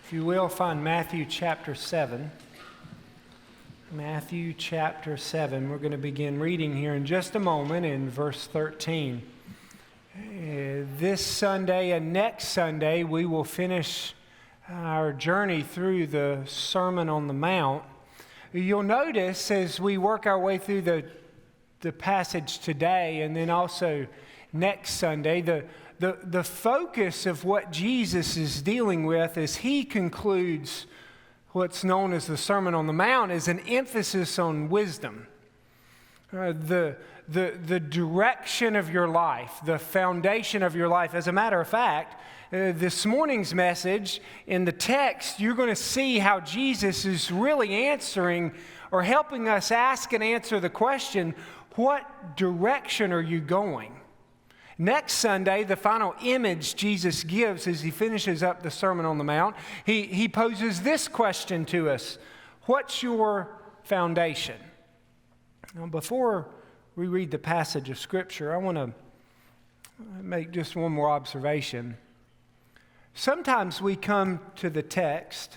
If you will, find Matthew chapter 7. Matthew chapter 7. We're going to begin reading here in just a moment in verse 13. This Sunday and next Sunday, we will finish our journey through the Sermon on the Mount. You'll notice as we work our way through the passage today and then also next Sunday, the focus of what Jesus is dealing with as he concludes what's known as the Sermon on the Mount is an emphasis on wisdom. The direction of your life, the foundation of your life. As a matter of fact, this morning's message in the text, you're going to see how Jesus is really answering or helping us ask and answer the question, what direction are you going? Next Sunday, the final image Jesus gives as he finishes up the Sermon on the Mount, he poses this question to us. What's your foundation? Now, before we read the passage of Scripture, I want to make just one more observation. Sometimes we come to the text,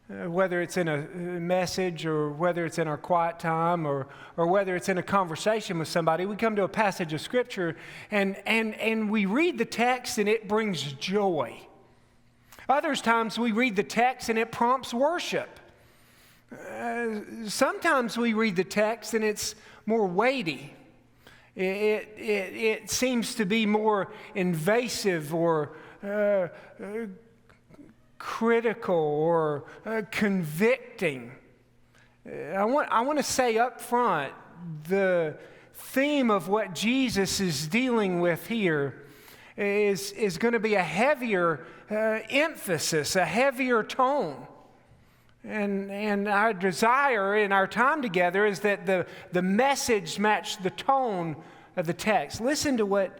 whether it's in a message or whether it's in our quiet time or whether it's in a conversation with somebody, we come to a passage of Scripture and we read the text and it brings joy. Other times we read the text and it prompts worship. Sometimes we read the text and it's more weighty. It seems to be more invasive or critical or convicting. I want to say up front, the theme of what Jesus is dealing with here is going to be a heavier emphasis, a heavier tone. And our desire in our time together is that the message match the tone of the text. Listen to what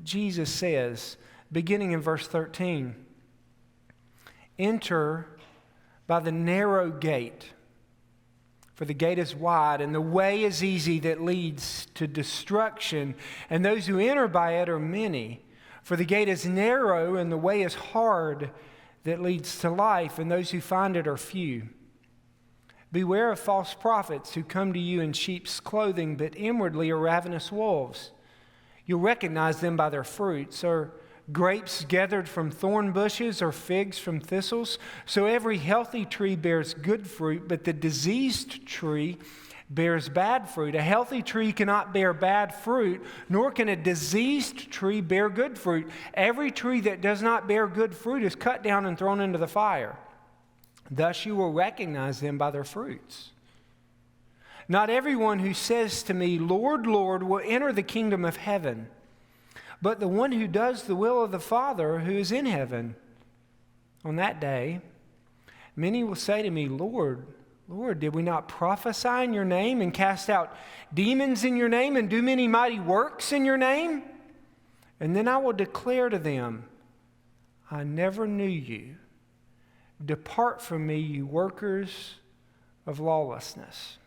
Jesus says, beginning in verse 13. Enter by the narrow gate, for the gate is wide and the way is easy that leads to destruction, and those who enter by it are many. For the gate is narrow and the way is hard that leads to life, and those who find it are few. Beware of false prophets who come to you in sheep's clothing, but inwardly are ravenous wolves. You'll recognize them by their fruits. Are grapes gathered from thorn bushes or figs from thistles? So every healthy tree bears good fruit, but the diseased tree bears bad fruit. A healthy tree cannot bear bad fruit, nor can a diseased tree bear good fruit. Every tree that does not bear good fruit is cut down and thrown into the fire. Thus you will recognize them by their fruits. Not everyone who says to me, Lord, Lord, will enter the kingdom of heaven, but the one who does the will of the Father who is in heaven. On that day, many will say to me, Lord, Lord, did we not prophesy in your name and cast out demons in your name and do many mighty works in your name? And then I will declare to them, I never knew you. Depart from me, you workers of lawlessness.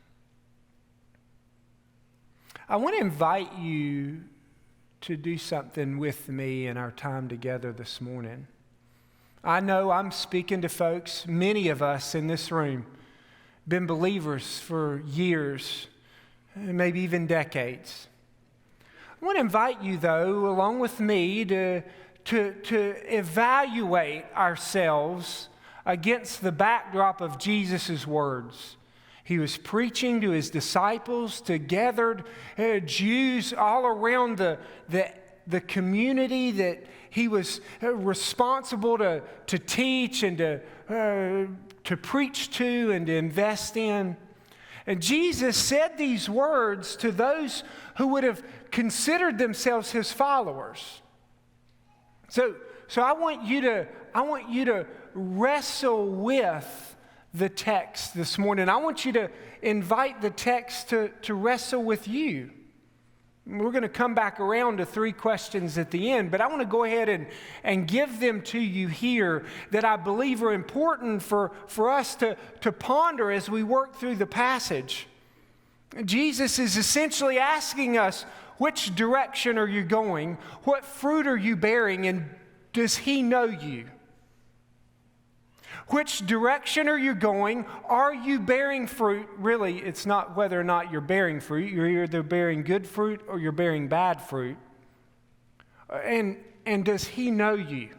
I want to invite you to do something with me in our time together this morning. I know I'm speaking to folks, many of us in this room, been believers for years, maybe even decades. I want to invite you, though, along with me, to evaluate ourselves against the backdrop of Jesus' words. He was preaching to his disciples, to gathered Jews all around the community that he was responsible to teach and to preach to and to invest in. And Jesus said these words to those who would have considered themselves his followers. So I want you to wrestle with the text this morning. I want you to invite the text to wrestle with you. We're going to come back around to 3 questions at the end, but I want to go ahead and give them to you here that I believe are important for us to ponder as we work through the passage. Jesus is essentially asking us, which direction are you going? What fruit are you bearing? And does he know you? Which direction are you going? Are you bearing fruit? Really, it's not whether or not you're bearing fruit. You're either bearing good fruit or you're bearing bad fruit. And does He know you?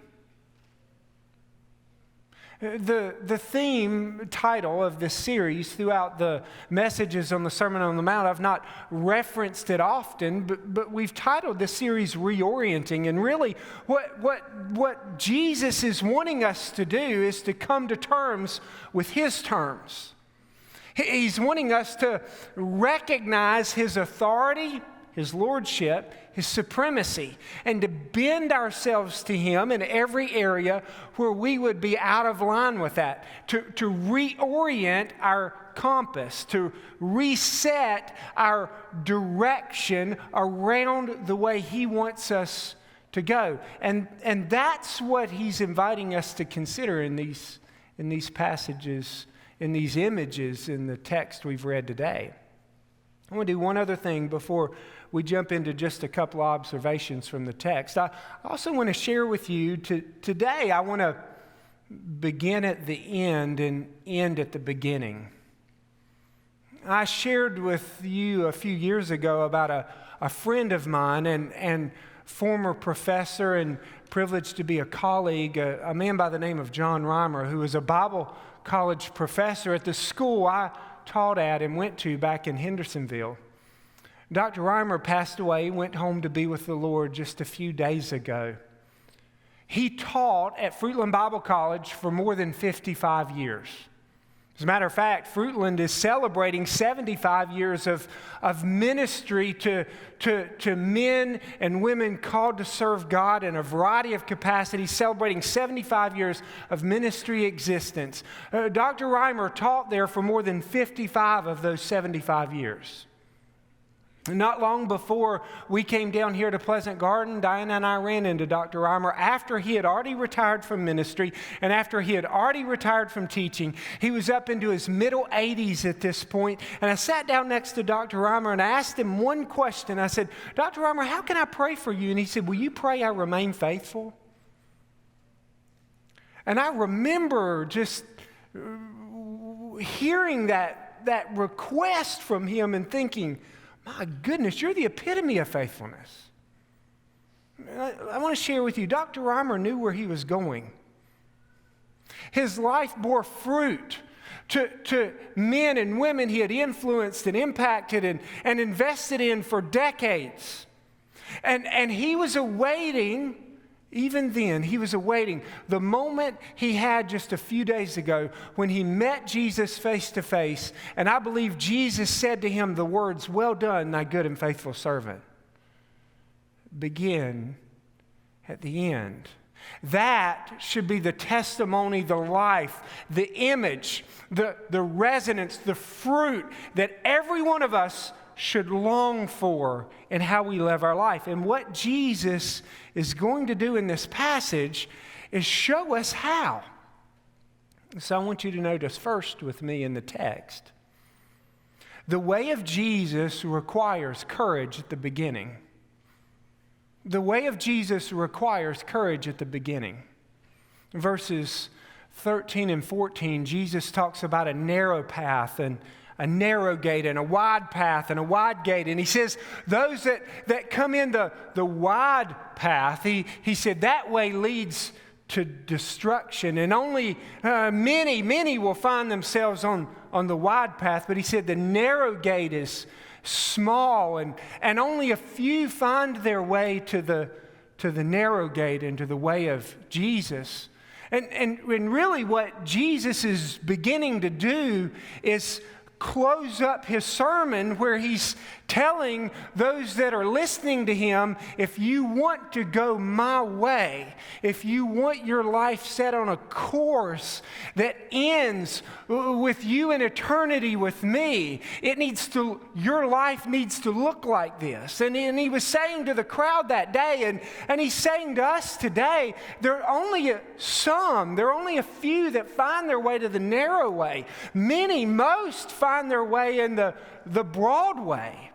The theme title of this series throughout the messages on the Sermon on the Mount, I've not referenced it often, but we've titled this series Reorienting. And really what Jesus is wanting us to do is to come to terms with His terms. He's wanting us to recognize His authority, His lordship, His supremacy, and to bend ourselves to Him in every area where we would be out of line with that, to reorient our compass, to reset our direction around the way He wants us to go. And that's what He's inviting us to consider in these passages, in these images in the text we've read today. I want to do one other thing before we jump into just a couple of observations from the text. I also want to share with you today, I want to begin at the end and end at the beginning. I shared with you a few years ago about a friend of mine and former professor and privileged to be a colleague, a man by the name of John Reimer, who was a Bible college professor at the school I taught at and went to back in Hendersonville. Dr. Reimer passed away, went home to be with the Lord just a few days ago. He taught at Fruitland Bible College for more than 55 years. As a matter of fact, Fruitland is celebrating 75 years of ministry to men and women called to serve God in a variety of capacities, celebrating 75 years of ministry existence. Dr. Reimer taught there for more than 55 of those 75 years. Not long before we came down here to Pleasant Garden, Diana and I ran into Dr. Reimer after he had already retired from ministry and after he had already retired from teaching. He was up into his middle 80s at this point, and I sat down next to Dr. Reimer and I asked him one question. I said, Dr. Reimer, how can I pray for you? And he said, will you pray I remain faithful? And I remember just hearing that request from him and thinking, my goodness, you're the epitome of faithfulness. I want to share with you, Dr. Reimer knew where he was going. His life bore fruit to men and women he had influenced and impacted and invested in for decades. And he was awaiting, even then, he was awaiting the moment he had just a few days ago when he met Jesus face to face. And I believe Jesus said to him the words, well done, thy good and faithful servant. Begin at the end. That should be the testimony, the life, the image, the resonance, the fruit that every one of us should long for in how we live our life. And what Jesus is going to do in this passage is show us how. So I want you to notice first with me in the text, the way of Jesus requires courage at the beginning. The way of Jesus requires courage at the beginning. Verses 13 and 14, Jesus talks about a narrow path and a narrow gate and a wide path and a wide gate. And he says, those that come in the wide path, he said that way leads to destruction. And only many will find themselves on the wide path. But he said the narrow gate is small and only a few find their way to the narrow gate and to the way of Jesus. And really what Jesus is beginning to do is close up his sermon where he's telling those that are listening to him, if you want to go my way, if you want your life set on a course that ends with you in eternity with me, your life needs to look like this. And he was saying to the crowd that day, and he's saying to us today, there are only a few that find their way to the narrow way. Most find their way in the broad way.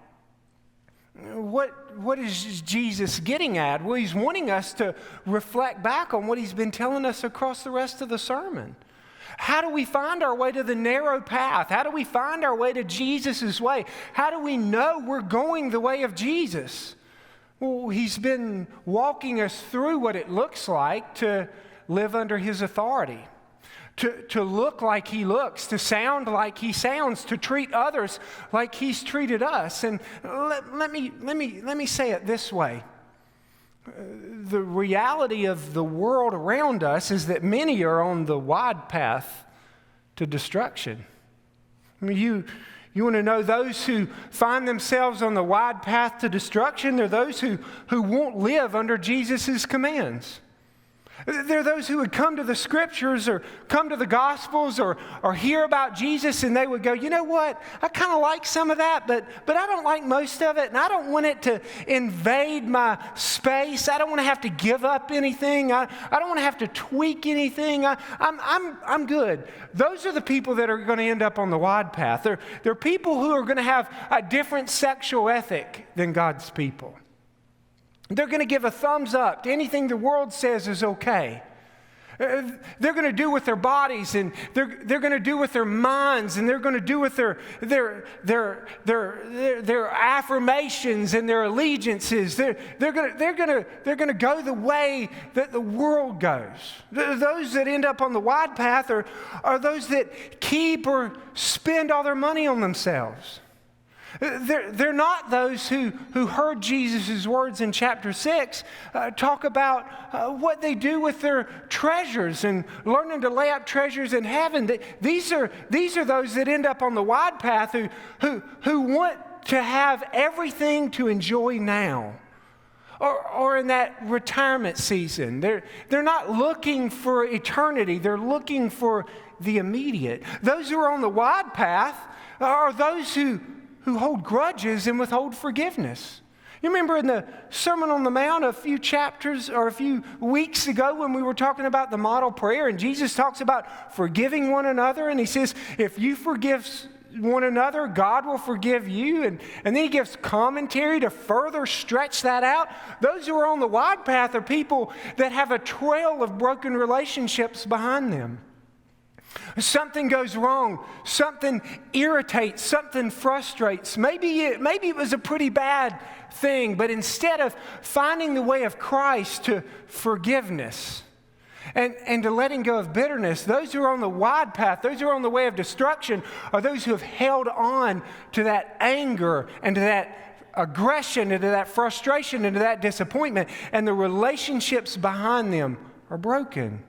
What is Jesus getting at? Well, he's wanting us to reflect back on what he's been telling us across the rest of the sermon. How do we find our way to the narrow path? How do we find our way to Jesus' way? How do we know we're going the way of Jesus? Well, He's been walking us through what it looks like to live under His authority, to look like He looks, to sound like He sounds, to treat others like He's treated us. And let me say it this way. The reality of the world around us is that many are on the wide path to destruction. I mean, you want to know those who find themselves on the wide path to destruction? They're those who won't live under Jesus' commands. They're those who would come to the Scriptures or come to the Gospels or hear about Jesus, and they would go, you know what, I kind of like some of that, but I don't like most of it, and I don't want it to invade my space. I don't want to have to give up anything. I don't want to have to tweak anything. I'm good. Those are the people that are going to end up on the wide path. They're people who are going to have a different sexual ethic than God's people. They're going to give a thumbs up to anything the world says is okay. They're going to do with their bodies, and they're going to do with their minds, and they're going to do with their affirmations and their allegiances. They're going to go the way that the world goes. Those that end up on the wide path are those that keep or spend all their money on themselves. They're not those who heard Jesus' words in chapter 6 talk about what they do with their treasures and learning to lay up treasures in heaven. These are those that end up on the wide path who want to have everything to enjoy now. Or in that retirement season. They're not looking for eternity. They're looking for the immediate. Those who are on the wide path are those who hold grudges and withhold forgiveness. You remember in the Sermon on the Mount a few chapters or a few weeks ago when we were talking about the model prayer, and Jesus talks about forgiving one another, and He says, if you forgive one another, God will forgive you. And then He gives commentary to further stretch that out. Those who are on the wide path are people that have a trail of broken relationships behind them. Something goes wrong, something irritates, something frustrates. Maybe it was a pretty bad thing, but instead of finding the way of Christ to forgiveness and to letting go of bitterness, those who are on the wide path, those who are on the way of destruction, are those who have held on to that anger and to that aggression and to that frustration and to that disappointment, and the relationships behind them are broken.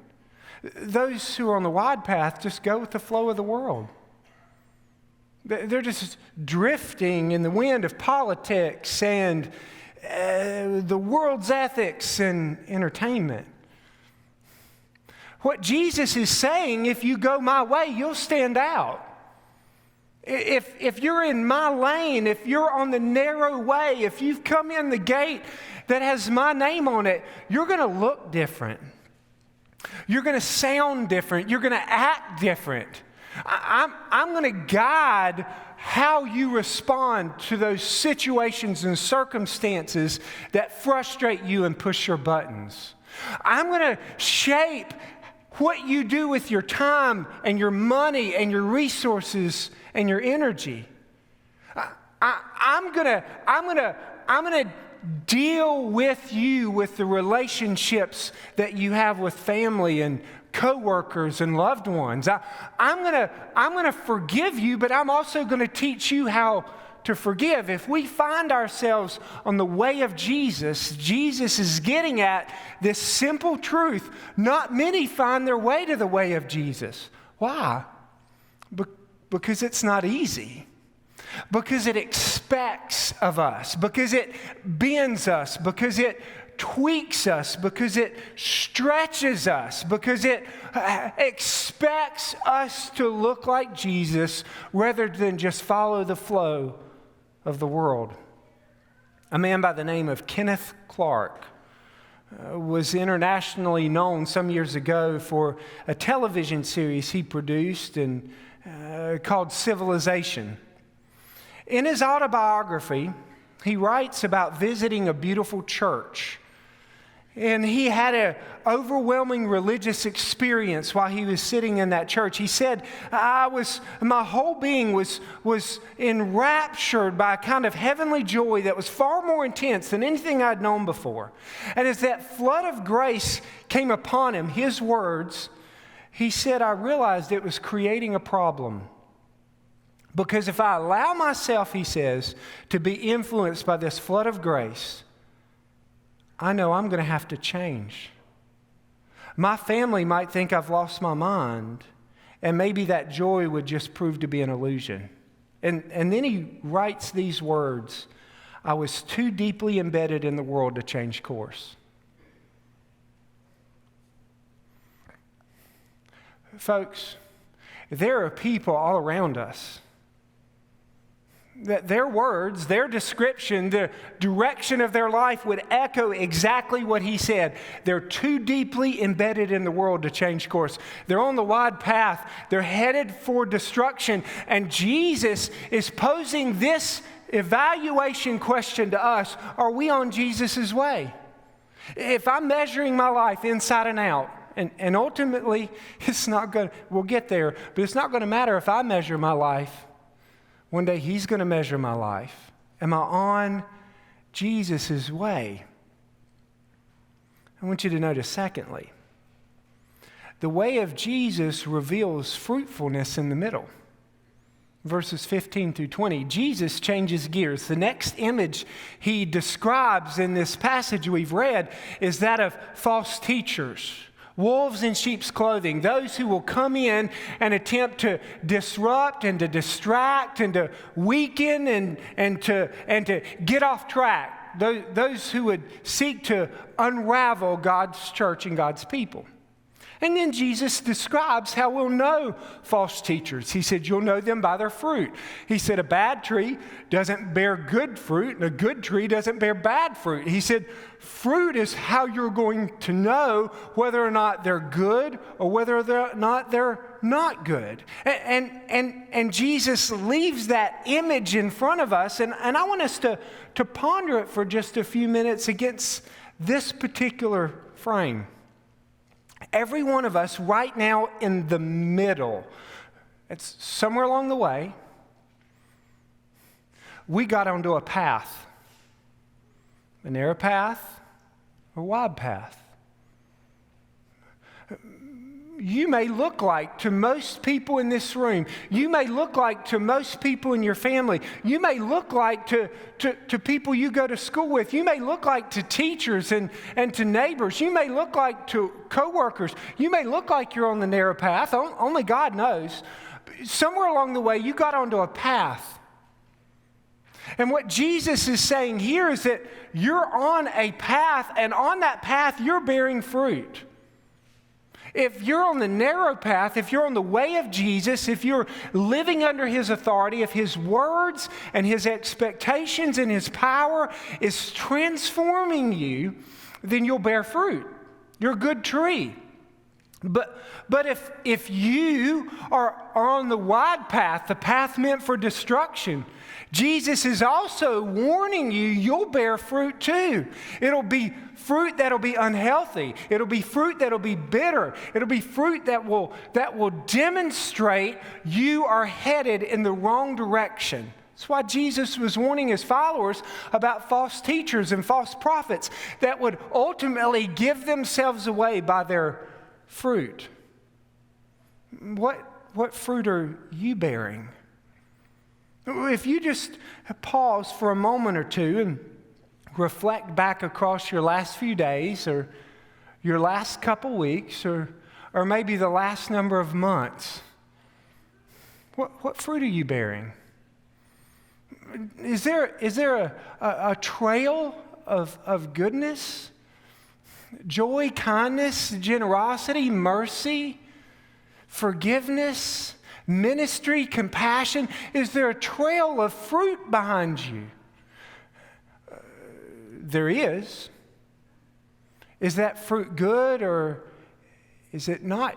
Those who are on the wide path just go with the flow of the world. They're just drifting in the wind of politics and the world's ethics and entertainment. What Jesus is saying, if you go my way, you'll stand out. If you're in my lane, if you're on the narrow way, if you've come in the gate that has my name on it, you're going to look different. You're going to sound different. You're going to act different. I'm going to guide how you respond to those situations and circumstances that frustrate you and push your buttons. I'm going to shape what you do with your time and your money and your resources and your energy. I'm going to deal with you with the relationships that you have with family and coworkers and loved ones. I'm going to forgive you, but I'm also going to teach you how to forgive. If we find ourselves on the way of Jesus, Jesus is getting at this simple truth. Not many find their way to the way of Jesus. Why? Because it's not easy. Because it expects of us, because it bends us, because it tweaks us, because it stretches us, because it expects us to look like Jesus rather than just follow the flow of the world. A man by the name of Kenneth Clark was internationally known some years ago for a television series he produced and called Civilization. In his autobiography, he writes about visiting a beautiful church. And he had an overwhelming religious experience while he was sitting in that church. He said, my whole being was enraptured by a kind of heavenly joy that was far more intense than anything I'd known before. And as that flood of grace came upon him, his words, he said, I realized it was creating a problem. Because if I allow myself, he says, to be influenced by this flood of grace, I know I'm going to have to change. My family might think I've lost my mind, and maybe that joy would just prove to be an illusion. And then he writes these words, I was too deeply embedded in the world to change course. Folks, there are people all around us that their words, their description, the direction of their life would echo exactly what he said. They're too deeply embedded in the world to change course. They're on the wide path. They're headed for destruction. And Jesus is posing this evaluation question to us. Are we on Jesus' way? If I'm measuring my life inside and out, and ultimately, it's not going to, we'll get there, but it's not going to matter if I measure my life. One day he's going to measure my life. Am I on Jesus' way? I want you to notice, secondly, the way of Jesus reveals fruitfulness in the middle. Verses 15 through 20, Jesus changes gears. The next image he describes in this passage we've read is that of false teachers. Wolves in sheep's clothing, those who will come in and attempt to disrupt and to distract and to weaken and to get off track. Those who would seek to unravel God's church and God's people. And then Jesus describes how we'll know false teachers. He said, you'll know them by their fruit. He said, a bad tree doesn't bear good fruit, and a good tree doesn't bear bad fruit. He said, fruit is how you're going to know whether or not they're good or whether or not they're not good. And Jesus leaves that image in front of us, and I want us to ponder it for just a few minutes against this particular frame. Every one of us right now in the middle, it's somewhere along the way, we got onto a path, a narrow path, a wide path. You may look like to most people in this room, you may look like to most people in your family, you may look like to people you go to school with, you may look like to teachers and to neighbors, you may look like to coworkers, you may look like you're on the narrow path, only God knows. Somewhere along the way, you got onto a path. And what Jesus is saying here is that you're on a path, and on that path, you're bearing fruit. If you're on the narrow path, if you're on the way of Jesus, if you're living under His authority, if His words and His expectations and His power is transforming you, then you'll bear fruit. You're a good tree. But if you are on the wide path, the path meant for destruction, Jesus is also warning you, you'll bear fruit too. It'll be fruit that'll be unhealthy. It'll be fruit that'll be bitter. It'll be fruit that will demonstrate you are headed in the wrong direction. That's why Jesus was warning His followers about false teachers and false prophets that would ultimately give themselves away by their fruit. What fruit are you bearing? If you just pause for a moment or two and reflect back across your last few days or your last couple weeks or maybe the last number of months, what fruit are you bearing? Is there a trail of goodness, joy, kindness, generosity, mercy, forgiveness, ministry, compassion? Is there a trail of fruit behind you? There is. Is that fruit good or is it not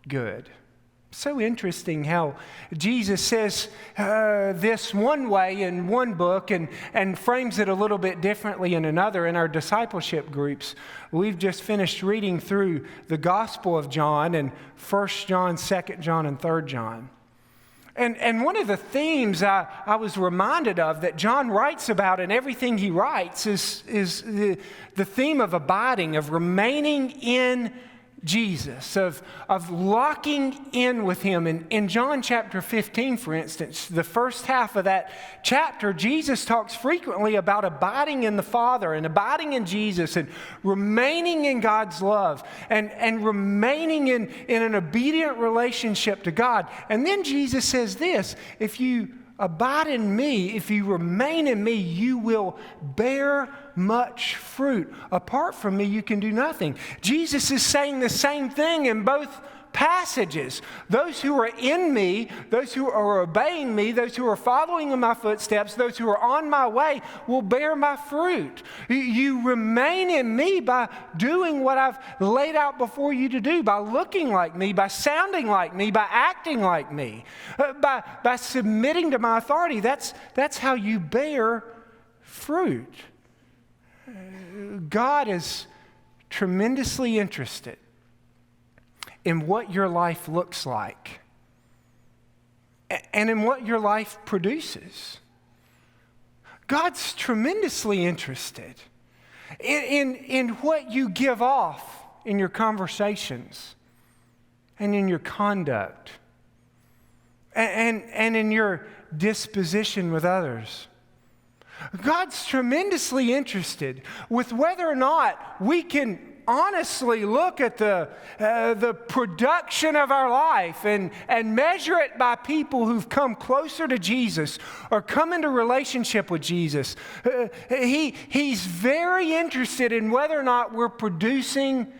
good? So interesting how Jesus says this one way in one book and frames it a little bit differently in another. In our discipleship groups, we've just finished reading through the Gospel of John and 1 John, 2 John, and 3 John. And one of the themes I was reminded of that John writes about in everything he writes is the theme of abiding, of remaining in Jesus, of locking in with him. In John chapter 15, for instance, the first half of that chapter, Jesus talks frequently about abiding in the Father and abiding in Jesus and remaining in God's love and remaining in an obedient relationship to God. And then Jesus says this, if you abide in me, if you remain in me, you will bear much fruit. Apart from me, you can do nothing. Jesus is saying the same thing in both passages. Those who are in me, those who are obeying me, those who are following in my footsteps, those who are on my way will bear my fruit. You remain in me by doing what I've laid out before you to do, by looking like me, by sounding like me, by acting like me, by submitting to my authority. That's how you bear fruit. God is tremendously interested in what your life looks like and in what your life produces. God's tremendously interested in what you give off in your conversations and in your conduct and in your disposition with others. God's tremendously interested with whether or not we can honestly look at the production of our life and measure it by people who've come closer to Jesus or come into relationship with Jesus. He's very interested in whether or not we're producing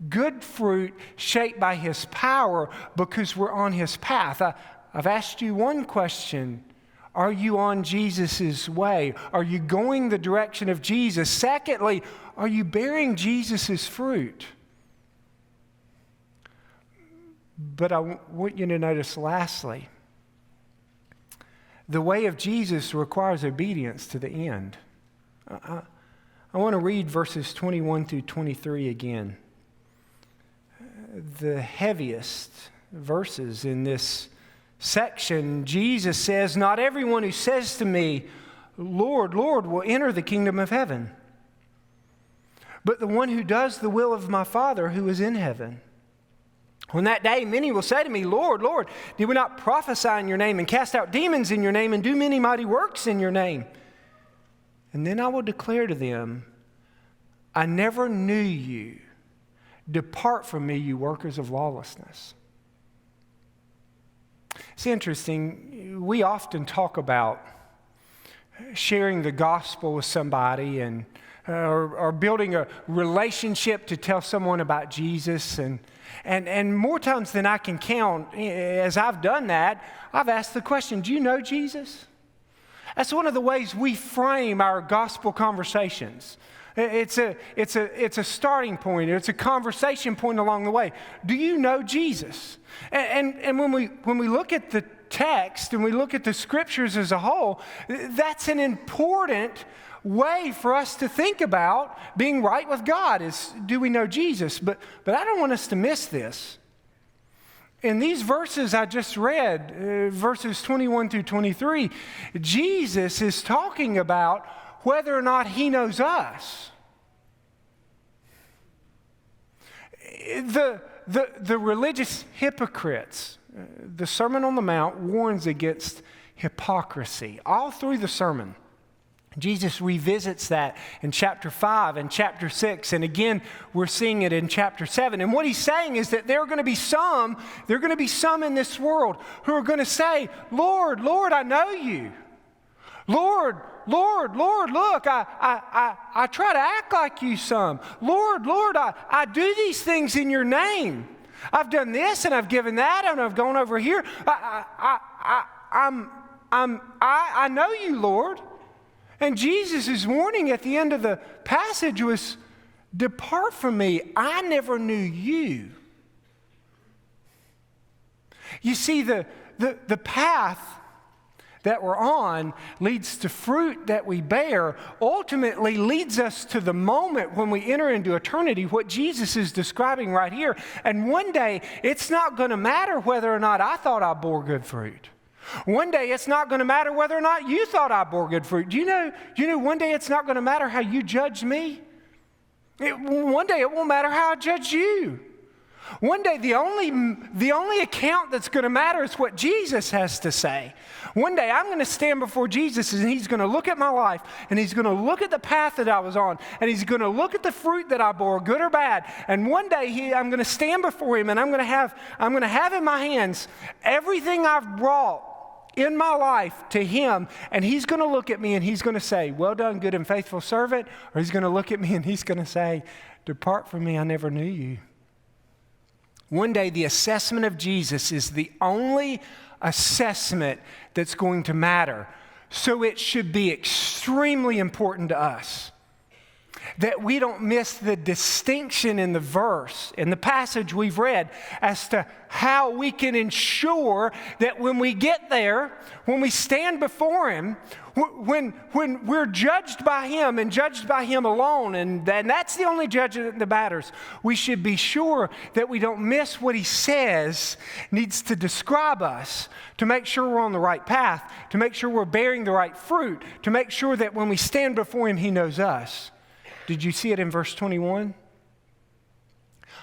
good fruit shaped by His power because we're on His path. I've asked you one question. Are you on Jesus' way? Are you going the direction of Jesus? Secondly, are you bearing Jesus' fruit? But I want you to notice lastly, the way of Jesus requires obedience to the end. I want to read verses 21 through 23 again. The heaviest verses in this section. Jesus says, "Not everyone who says to me, 'Lord, Lord,' will enter the kingdom of heaven, but the one who does the will of my Father who is in heaven. On that day, many will say to me, 'Lord, Lord, did we not prophesy in your name and cast out demons in your name and do many mighty works in your name?' And then I will declare to them, 'I never knew you. Depart from me, you workers of lawlessness.'" It's interesting. We often talk about sharing the gospel with somebody and or building a relationship to tell someone about Jesus. And more times than I can count, as I've done that, I've asked the question, do you know Jesus? That's one of the ways we frame our gospel conversations. It's a starting point. It's a conversation point along the way. Do you know Jesus? And when we look at the text and we look at the scriptures as a whole, that's an important way for us to think about being right with God is, do we know Jesus? But I don't want us to miss this. In these verses I just read, verses 21 through 23, Jesus is talking about whether or not He knows us. The religious hypocrites, the Sermon on the Mount warns against hypocrisy. All through the sermon, Jesus revisits that in chapter 5 and chapter 6, and again, we're seeing it in chapter 7. And what He's saying is that there are going to be some in this world who are going to say, "Lord, Lord, I know you. Lord, Lord, Lord, look, I try to act like you some. Lord, Lord, I do these things in your name. I've done this and I've given that and I've gone over here. I know you, Lord." And Jesus' warning at the end of the passage was, "Depart from me, I never knew you." You see, the path that we're on leads to fruit that we bear, ultimately leads us to the moment when we enter into eternity, what Jesus is describing right here. And one day, it's not going to matter whether or not I thought I bore good fruit. One day, it's not going to matter whether or not you thought I bore good fruit. Do you know one day it's not going to matter how you judge me? One day, it won't matter how I judge you. One day, the only account that's going to matter is what Jesus has to say. One day, I'm going to stand before Jesus, and He's going to look at my life, and He's going to look at the path that I was on, and He's going to look at the fruit that I bore, good or bad. And one day, I'm going to stand before Him, and I'm going to have in my hands everything I've brought in my life to Him, and He's going to look at me, and He's going to say, "Well done, good and faithful servant," or He's going to look at me, and He's going to say, "Depart from me, I never knew you." One day, the assessment of Jesus is the only assessment that's going to matter. So it should be extremely important to us that we don't miss the distinction in the verse, in the passage we've read, as to how we can ensure that when we get there, when we stand before Him, when we're judged by Him and judged by Him alone, and that's the only judgment that matters, we should be sure that we don't miss what He says needs to describe us, to make sure we're on the right path, to make sure we're bearing the right fruit, to make sure that when we stand before Him, He knows us. Did you see it in verse 21?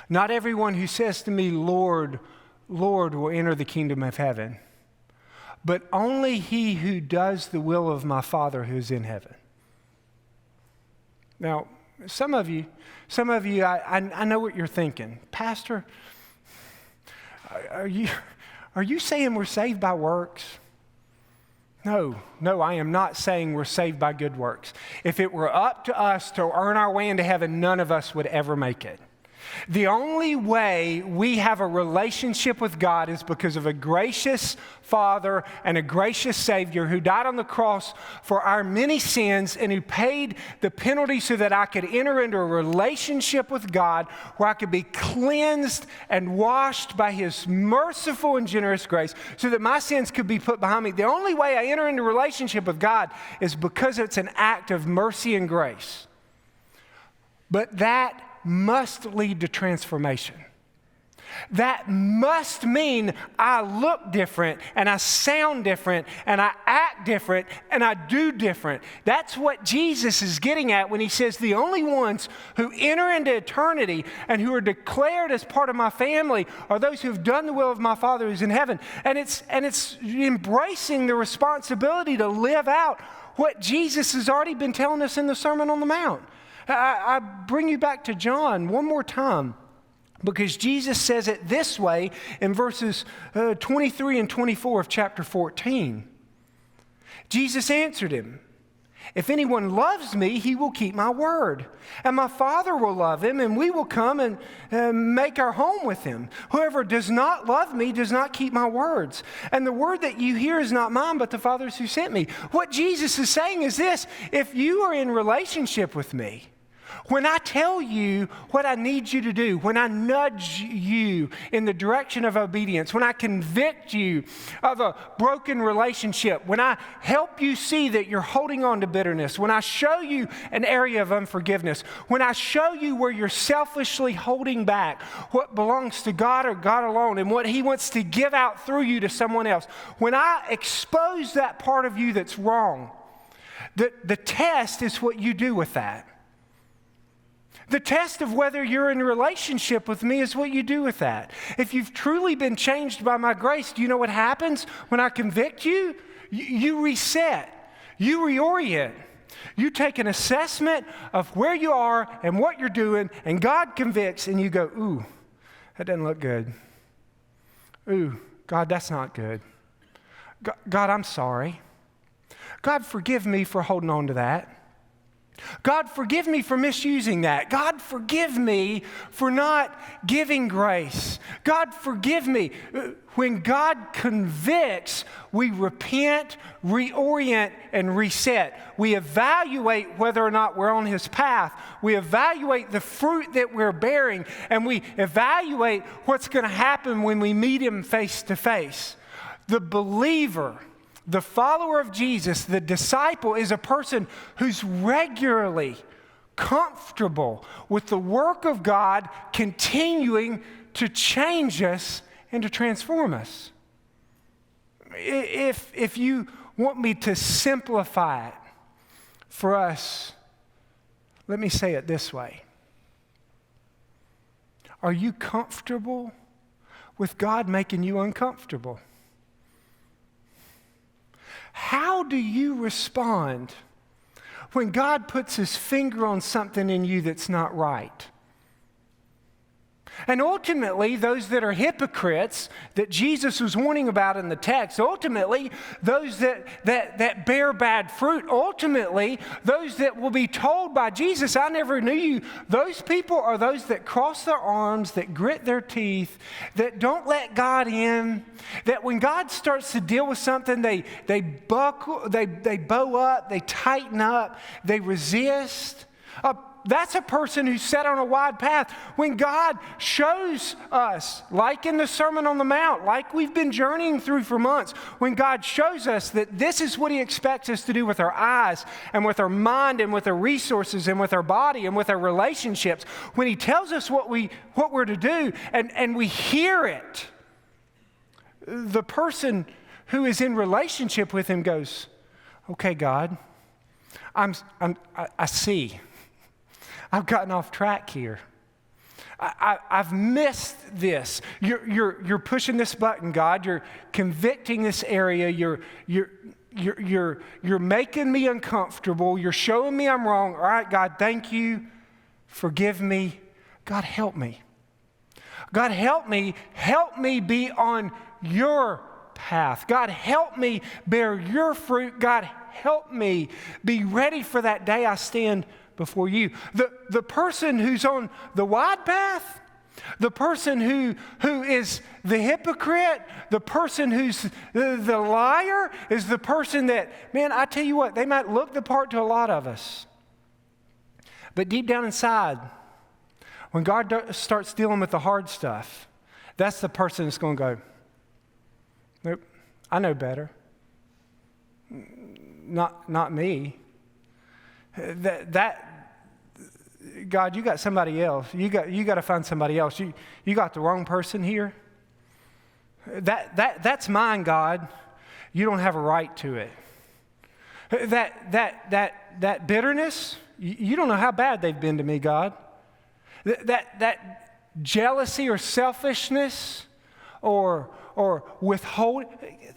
Not everyone who says to me, "Lord, Lord," will enter the kingdom of heaven, but only he who does the will of my Father who is in heaven. Now, some of you, I know what you're thinking. Pastor, are you saying we're saved by works? No, I am not saying we're saved by good works. If it were up to us to earn our way into heaven, none of us would ever make it. The only way we have a relationship with God is because of a gracious Father and a gracious Savior who died on the cross for our many sins and who paid the penalty so that I could enter into a relationship with God where I could be cleansed and washed by His merciful and generous grace so that my sins could be put behind me. The only way I enter into a relationship with God is because it's an act of mercy and grace. But that must lead to transformation. That must mean I look different and I sound different and I act different and I do different. That's what Jesus is getting at when He says the only ones who enter into eternity and who are declared as part of my family are those who've done the will of my Father who's in heaven. And it's embracing the responsibility to live out what Jesus has already been telling us in the Sermon on the Mount. I bring you back to John one more time because Jesus says it this way in verses 23 and 24 of chapter 14. Jesus answered him, "If anyone loves me, he will keep my word, and my Father will love him, and we will come and make our home with him. Whoever does not love me does not keep my words, and the word that you hear is not mine, but the Father's who sent me." What Jesus is saying is this: if you are in relationship with me, when I tell you what I need you to do, when I nudge you in the direction of obedience, when I convict you of a broken relationship, when I help you see that you're holding on to bitterness, when I show you an area of unforgiveness, when I show you where you're selfishly holding back what belongs to God or God alone and what He wants to give out through you to someone else, when I expose that part of you that's wrong, the test is what you do with that. The test of whether you're in a relationship with me is what you do with that. If you've truly been changed by my grace, do you know what happens when I convict you? You reset. You reorient. You take an assessment of where you are and what you're doing, and God convicts, and you go, "Ooh, that doesn't look good. Ooh, God, that's not good. God, I'm sorry. God, forgive me for holding on to that. God, forgive me for misusing that. God, forgive me for not giving grace. God, forgive me. When God convicts, we repent, reorient, and reset. We evaluate whether or not we're on His path. We evaluate the fruit that we're bearing, and we evaluate what's going to happen when we meet Him face to face. The believer, the follower of Jesus, the disciple, is a person who's regularly comfortable with the work of God continuing to change us and to transform us. If you want me to simplify it for us, let me say it this way. Are you comfortable with God making you uncomfortable? How do you respond when God puts His finger on something in you that's not right? And ultimately, those that are hypocrites that Jesus was warning about in the text, ultimately, those that bear bad fruit, ultimately, those that will be told by Jesus, I never knew you, those people are those that cross their arms, that grit their teeth, that don't let God in, that when God starts to deal with something, they buckle, they bow up, they tighten up, they resist. That's a person who's set on a wide path. When God shows us, like in the Sermon on the Mount, like we've been journeying through for months, when God shows us that this is what He expects us to do with our eyes and with our mind and with our resources and with our body and with our relationships, when He tells us what we're to do and we hear it, the person who is in relationship with Him goes, okay, God, I see. I've gotten off track here. I've missed this. You're pushing this button, God. You're convicting this area. You're making me uncomfortable. You're showing me I'm wrong. All right, God, thank you. Forgive me. God, help me. God, help me. Help me be on your path. God, help me bear your fruit. God, help me be ready for that day I stand before you. The person who's on the wide path, the person who is the hypocrite, the person who's the liar, is the person that, man, I tell you what, they might look the part to a lot of us. But deep down inside, when God starts dealing with the hard stuff, that's the person that's going to go, nope, I know better. Not me. God, you got somebody else. You got to find somebody else. You got the wrong person here. That's mine, God. You don't have a right to it. That bitterness, you don't know how bad they've been to me, God. That jealousy or selfishness or withhold,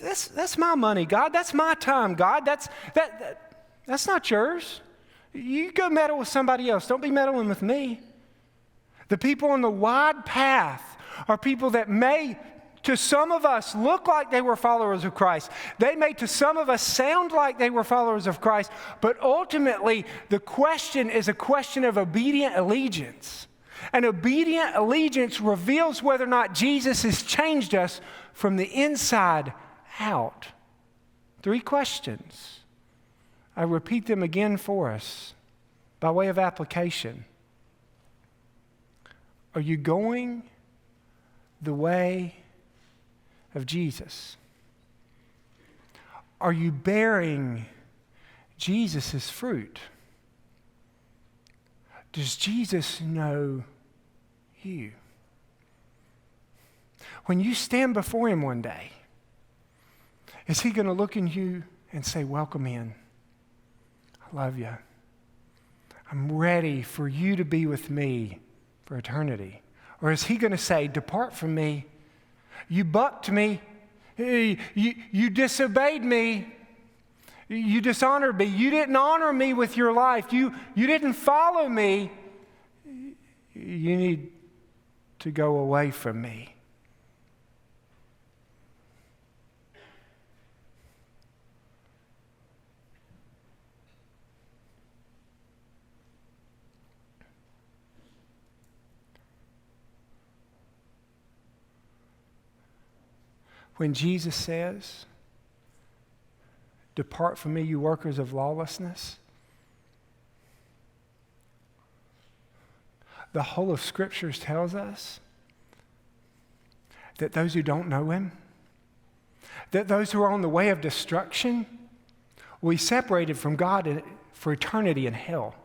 that's my money, God. That's my time, God. That's not yours. You go meddle with somebody else. Don't be meddling with me. The people on the wide path are people that may, to some of us, look like they were followers of Christ. They may, to some of us, sound like they were followers of Christ. But ultimately, the question is a question of obedient allegiance. And obedient allegiance reveals whether or not Jesus has changed us from the inside out. 3 questions. I repeat them again for us by way of application. Are you going the way of Jesus? Are you bearing Jesus' fruit? Does Jesus know you? When you stand before Him one day, is He going to look in you and say, welcome in? I love you. I'm ready for you to be with me for eternity. Or is He going to say, depart from me. You bucked me. You disobeyed me. You dishonored me. You didn't honor me with your life. You didn't follow me. You need to go away from me. when Jesus says, "Depart from me, you workers of lawlessness"? The whole of Scriptures tells us that those who don't know Him, that those who are on the way of destruction, will be separated from God for eternity in hell.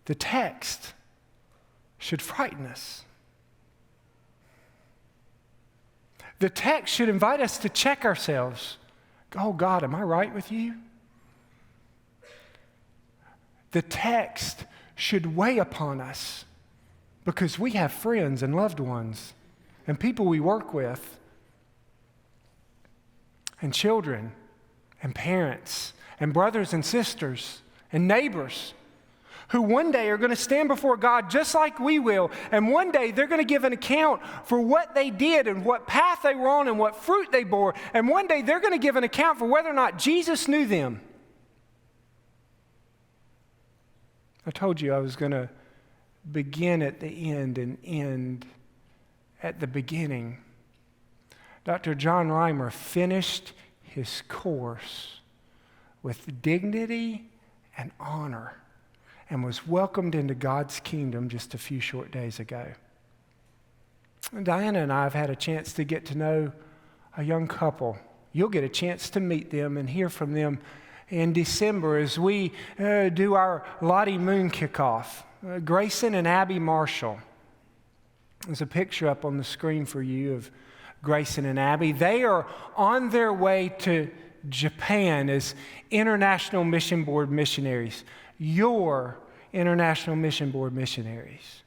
The text should frighten us. The text should invite us to check ourselves. Oh God, am I right with you? The text should weigh upon us because we have friends and loved ones and people we work with and children and parents and brothers and sisters and neighbors who one day are going to stand before God just like we will, and one day they're going to give an account for what they did and what path they were on and what fruit they bore, and one day they're going to give an account for whether or not Jesus knew them. I told you I was going to begin at the end and end at the beginning. Dr. John Reimer finished his course with dignity and honor and was welcomed into God's kingdom just a few short days ago. And Diana and I have had a chance to get to know a young couple. You'll get a chance to meet them and hear from them in December as we do our Lottie Moon kickoff. Grayson and Abby Marshall. There's a picture up on the screen for you of Grayson and Abby. They are on their way to Japan as International Mission Board missionaries. Your International Mission Board missionaries.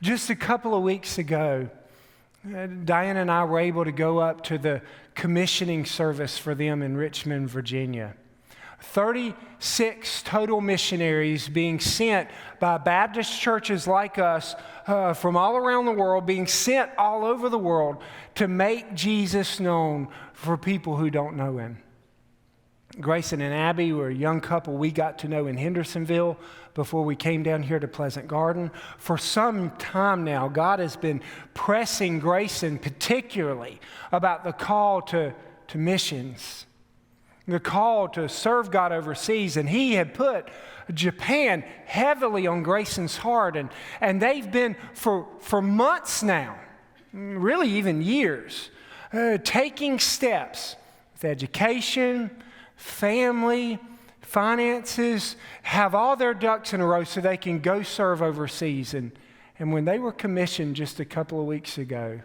Just a couple of weeks ago, Diana and I were able to go up to the commissioning service for them in Richmond, Virginia. 36 total missionaries being sent by Baptist churches like us from all around the world, being sent all over the world to make Jesus known for people who don't know Him. Grayson and Abby were a young couple we got to know in Hendersonville before we came down here to Pleasant Garden. For some time now, God has been pressing Grayson particularly about the call to missions, the call to serve God overseas. And he had put Japan heavily on Grayson's heart. And they've been for months now, really even years, taking steps with education, family, finances, have all their ducks in a row so they can go serve overseas. And when they were commissioned just a couple of weeks ago,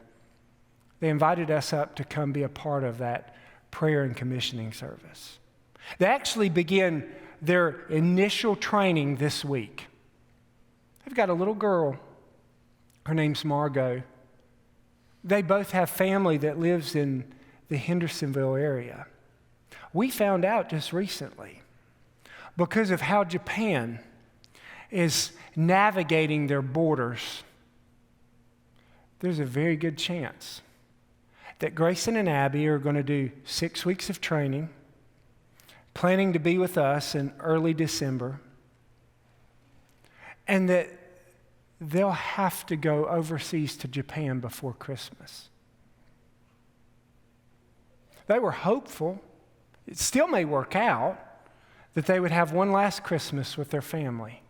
they invited us up to come be a part of that prayer and commissioning service. They actually begin their initial training this week. They've got a little girl. Her name's Margot. They both have family that lives in the Hendersonville area. We found out just recently, because of how Japan is navigating their borders, there's a very good chance that Grayson and Abby are going to do 6 weeks of training, planning to be with us in early December, and that they'll have to go overseas to Japan before Christmas. They were hopeful. It still may work out that they would have one last Christmas with their family.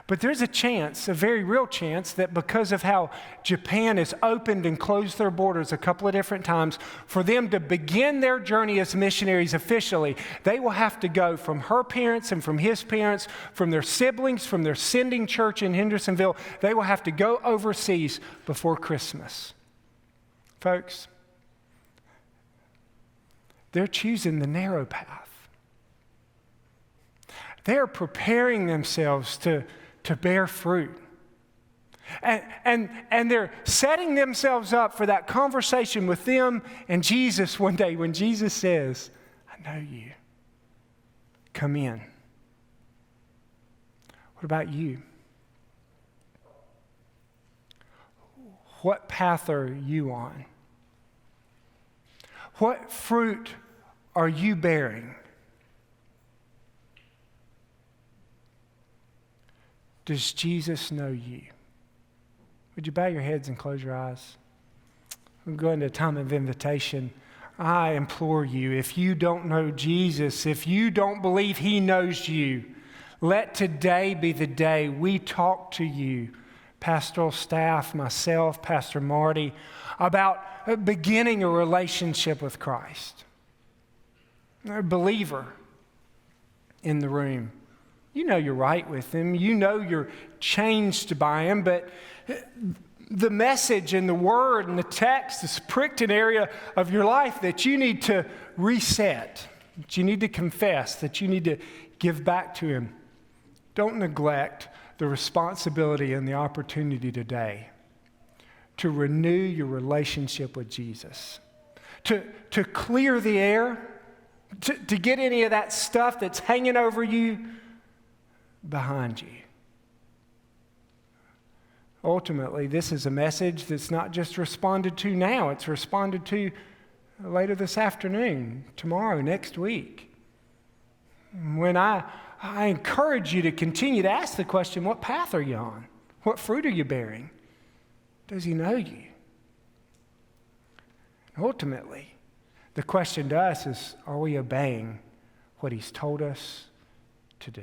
But there's a chance, a very real chance, that because of how Japan has opened and closed their borders a couple of different times, for them to begin their journey as missionaries officially, they will have to go from her parents and from his parents, from their siblings, from their sending church in Hendersonville. They will have to go overseas before Christmas. Folks, they're choosing the narrow path. They're preparing themselves to bear fruit. And they're setting themselves up for that conversation with them and Jesus one day when Jesus says, "I know you. Come in." What about you? What path are you on? What fruit are you bearing? Does Jesus know you? Would you bow your heads and close your eyes? We'll go into a time of invitation. I implore you, if you don't know Jesus, if you don't believe He knows you, let today be the day we talk to you, pastoral staff, myself, Pastor Marty, about beginning a relationship with Christ. A believer in the room. You know you're right with Him. You know you're changed by Him, but the message and the word and the text is pricked an area of your life that you need to reset, that you need to confess, that you need to give back to Him. Don't neglect the responsibility and the opportunity today to renew your relationship with Jesus, to clear the air, to get any of that stuff that's hanging over you behind you. Ultimately, this is a message that's not just responded to now, it's responded to later this afternoon, tomorrow, next week. When I encourage you to continue to ask the question, what path are you on? What fruit are you bearing? Does He know you? Ultimately, the question to us is, are we obeying what He's told us to do?